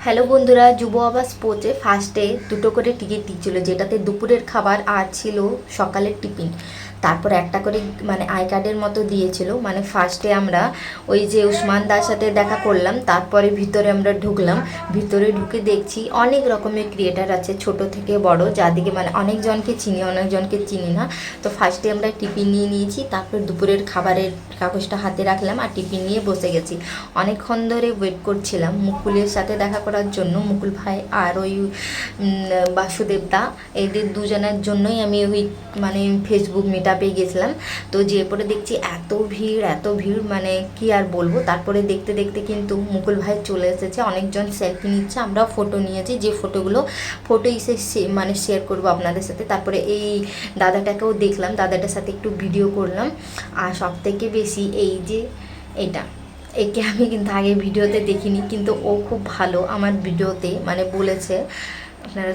Hello বন্ধুরা, যুব আবাস পৌঁছে ফার্স্টে দুটো করে টিকিট দিচ্ছিল, যেটাতে দুপুরের খাবার আর ছিল সকালের টিফিন। তারপর একটা করে মানে আই কার্ডের মতো দিয়েছিল। মানে ফার্স্টে আমরা ওই যে উসমান দার সাথে দেখা করলাম, তারপরে ভিতরে আমরা ঢুকলাম। ভিতরে ঢুকে দেখছি অনেক রকমের ক্রিয়েটার আছে, ছোট থেকে বড়, যাদিকে মানে অনেকজনকে চিনি অনেকজনকে চিনি না। তো ফার্স্টে আমরা টিফিন নিয়ে নিয়েছি, তারপর দুপুরের খাবারের কাগজটা হাতে রাখলাম আর টিফিন নিয়ে বসে গেছি। অনেকক্ষণ ধরে ওয়েট করছিলাম মুকুলের সাথে দেখা করার জন্য। মুকুল ভাই আর ওই বাসুদেব দা, এদের দুজনের জন্যই আমি ওই মানে ফেসবুক মিট আপে গেছিলাম। তো যেয়ে পরে দেখছি এত ভিড় মানে কি আর বলবো। তারপরে দেখতে দেখতে কিন্তু মুকুল ভাই চলে এসেছে, অনেকজন সেলফি নিচ্ছে, আমরা ফটো নিয়েছি, যে ফটোগুলো মানে শেয়ার করবো আপনাদের সাথে। তারপরে এই দাদাটাকেও দেখলাম, দাদাটার সাথে একটু ভিডিও করলাম। আর সব থেকে বেশি এই যে একে আমি কিন্তু আগে ভিডিওতে দেখিনি, কিন্তু ও খুব ভালো আমার ভিডিওতে মানে বলেছে। আপনারা